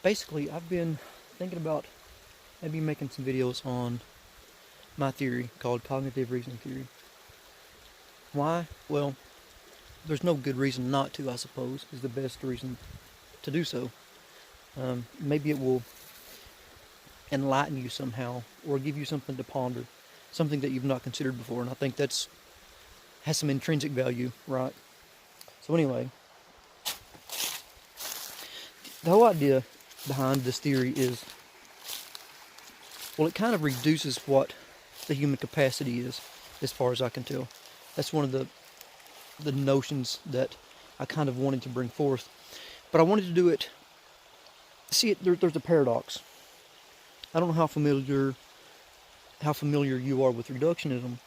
basically, I've been thinking about maybe making some videos on my theory called cognitive reasoning theory. Why? Well, there's no good reason not to, I suppose, is the best reason to do so. Maybe it will enlighten you somehow or give you something to ponder, something that you've not considered before, and I think that's has some intrinsic value, right? So anyway, the whole idea behind this theory is, well, it kind of reduces what the human capacity is, as far as I can tell. That's one of the notions that I kind of wanted to bring forth. But I wanted to do it, there's a paradox. I don't know how familiar you are with reductionism,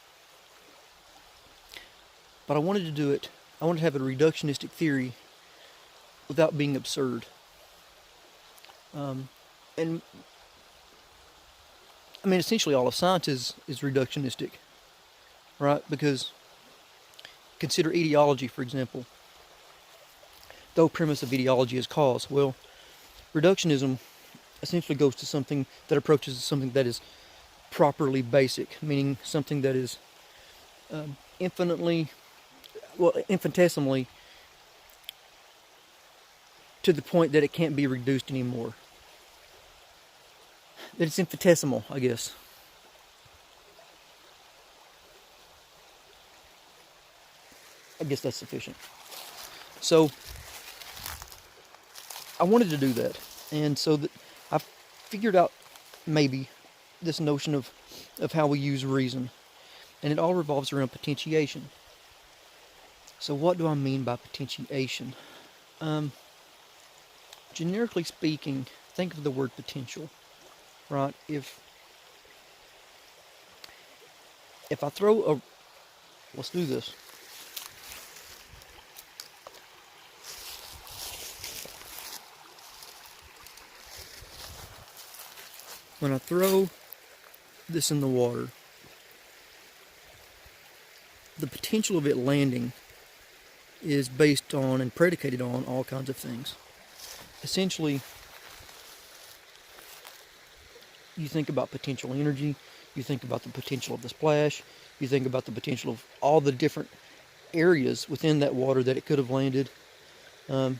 but I wanted to do it, I wanted to have a reductionistic theory without being absurd. And I mean, essentially all of science is reductionistic, right? Because consider etiology, for example. The whole premise of etiology is cause. Well, reductionism essentially goes to something that approaches something that is properly basic, meaning something that is infinitesimally to the point that it can't be reduced anymore. That it's infinitesimal, I guess. I guess that's sufficient. So I wanted to do that, and so that I figured out maybe this notion of how we use reason, and it all revolves around potentiation. So what do I mean by potentiation? Generically speaking, think of the word potential, right? If I throw a, let's do this. When I throw this in the water, the potential of it landing is based on and predicated on all kinds of things. Essentially, you think about potential energy, you think about the potential of the splash, you think about the potential of all the different areas within that water that it could have landed. You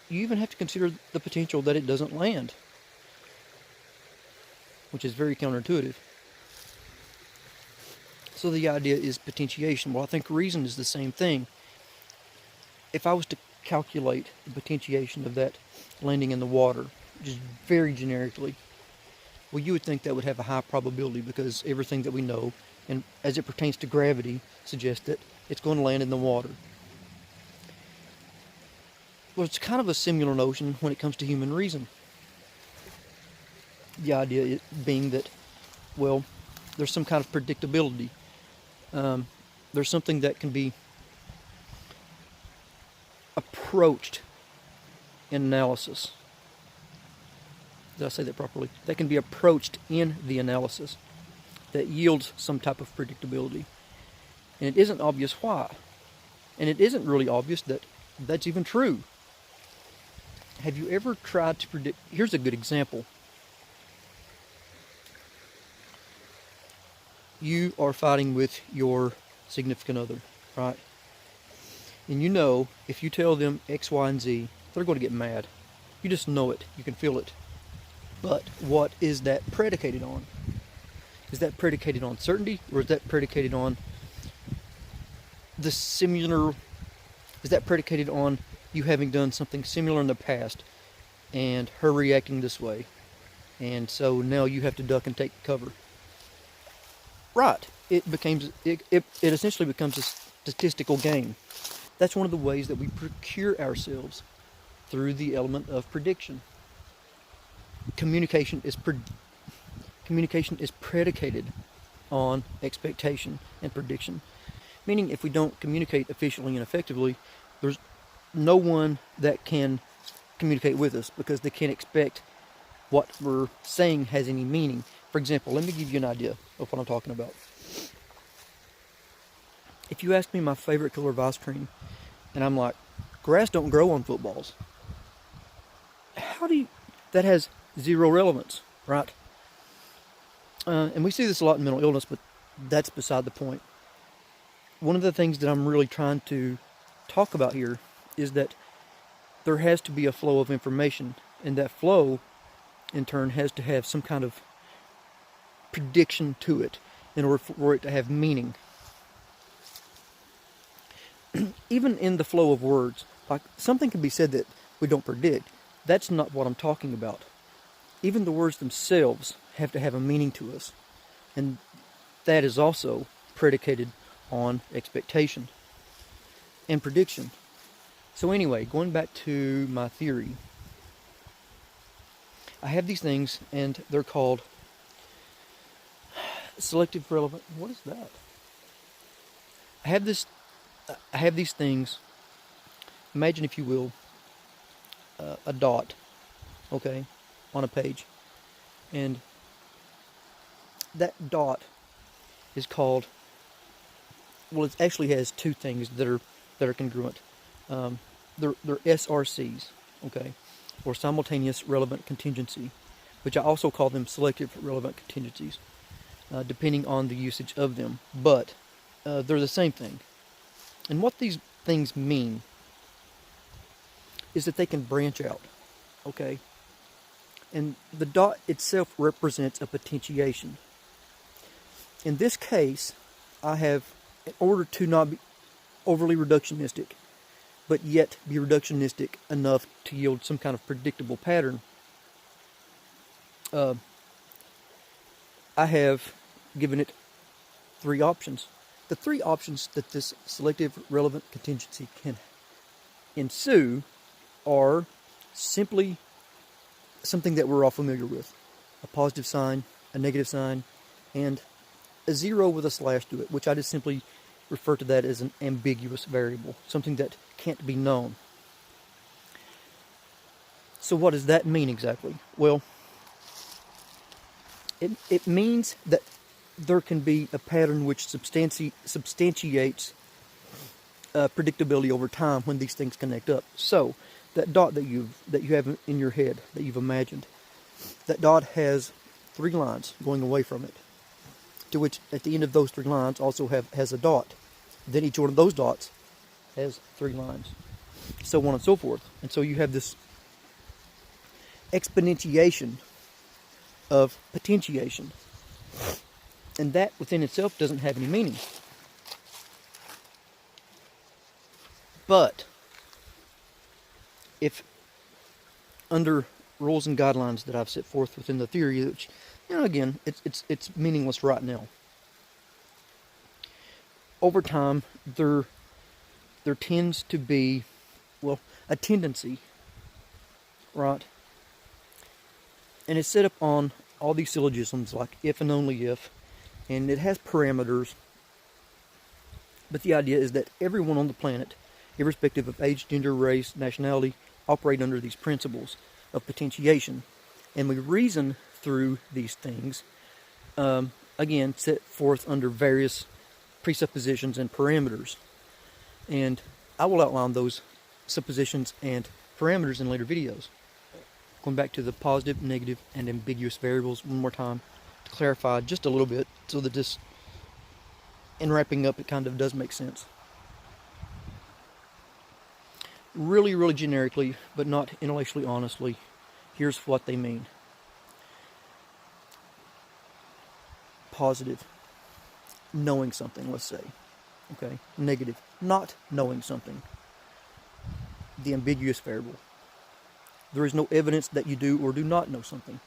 even have to consider the potential that it doesn't land, which is very counterintuitive. So the idea is potentiation. Well, I think reason is the same thing. If I was to calculate the potentiation of that landing in the water, just very generically, well, you would think that would have a high probability because everything that we know, and as it pertains to gravity, suggests that it's going to land in the water. Well, it's kind of a similar notion when it comes to human reason. The idea being that, well, there's some kind of predictability. There's something that can be approached in analysis. Did I say that properly? That can be approached in the analysis that yields some type of predictability. And it isn't obvious why. And it isn't really obvious that that's even true. Have you ever tried to predict? Here's a good example. You are fighting with your significant other, right? And you know, if you tell them X, Y, and Z, they're going to get mad. You just know it. You can feel it. But what is that predicated on? Is that predicated on certainty, or is that predicated on the similar? Is that predicated on you having done something similar in the past and her reacting this way, and so now you have to duck and take cover? Right. It essentially becomes a statistical game. That's one of the ways that we procure ourselves, through the element of prediction. Communication is predicated on expectation and prediction. Meaning, if we don't communicate efficiently and effectively, there's no one that can communicate with us because they can't expect what we're saying has any meaning. For example, let me give you an idea of what I'm talking about. If you ask me my favorite color of ice cream, and I'm like, grass don't grow on footballs. How do you, that has zero relevance, right? And we see this a lot in mental illness, but that's beside the point. One of the things that I'm really trying to talk about here is that there has to be a flow of information, and that flow, in turn, has to have some kind of prediction to it in order for it to have meaning. Even in the flow of words, like something can be said that we don't predict. That's not what I'm talking about. Even the words themselves have to have a meaning to us, and that is also predicated on expectation and prediction. So anyway, going back to my theory, I have these things, and they're called selective relevant. What is that? I have these things. Imagine, if you will, a dot, okay, on a page, and that dot is called. Well, it actually has two things that are congruent. They're SRCs, okay, or simultaneous relevant contingency, which I also call them selective relevant contingencies, depending on the usage of them. But they're the same thing. And what these things mean is that they can branch out, okay? And the dot itself represents a potentiation. In this case, I have, in order to not be overly reductionistic, but yet be reductionistic enough to yield some kind of predictable pattern, I have given it three options. The three options that this selective relevant contingency can ensue are simply something that we're all familiar with: a positive sign, a negative sign, and a zero with a slash to it, which I just simply refer to that as an ambiguous variable, something that can't be known. So what does that mean exactly? Well, it means that there can be a pattern which substantiates predictability over time when these things connect up. So that dot that you have in your head, that you've imagined, that dot has three lines going away from it, to which at the end of those three lines also has a dot. Then each one of those dots has three lines, so on and so forth. And so you have this exponentiation of potentiation, and that within itself doesn't have any meaning. But if, under rules and guidelines that I've set forth within the theory, which, again, it's meaningless right now, over time there tends to be, well, a tendency, right? And it's set up on all these syllogisms like if and only if, and it has parameters. But the idea is that everyone on the planet, irrespective of age, gender, race, nationality, operate under these principles of potentiation. And we reason through these things, again, set forth under various presuppositions and parameters. And I will outline those suppositions and parameters in later videos. Going back to the positive, negative, and ambiguous variables one more time to clarify just a little bit, so that this, in wrapping up, it kind of does make sense. Really, really generically, but not intellectually honestly, here's what they mean. Positive, knowing something, let's say. Okay. Negative, not knowing something. The ambiguous variable. There is no evidence that you do or do not know something.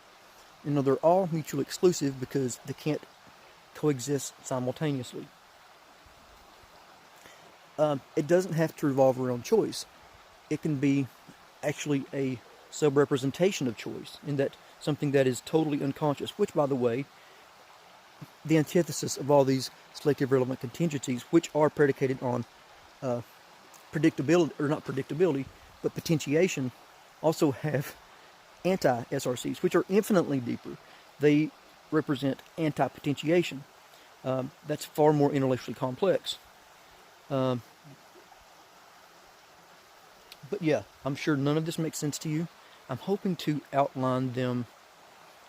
They're all mutually exclusive because they can't coexist simultaneously. It doesn't have to revolve around choice. It can be actually a sub-representation of choice, in that something that is totally unconscious, which, by the way, the antithesis of all these selective relevant contingencies, which are predicated on predictability, or not predictability, but potentiation, also have anti-SRCs, which are infinitely deeper. They represent anti-potentiation. That's far more intellectually complex. But yeah, I'm sure none of this makes sense to you. I'm hoping to outline them.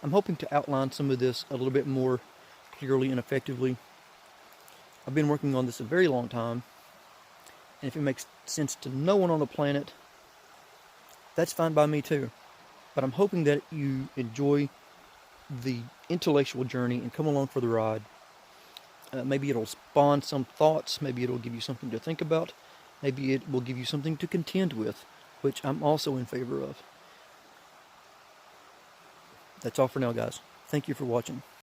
I'm hoping to outline some of this a little bit more clearly and effectively. I've been working on this a very long time, and if it makes sense to no one on the planet, that's fine by me too. But I'm hoping that you enjoy the intellectual journey and come along for the ride. Maybe it'll spawn some thoughts, maybe it'll give you something to think about, maybe it will give you something to contend with, which I'm also in favor of. That's all for now, guys. Thank you for watching.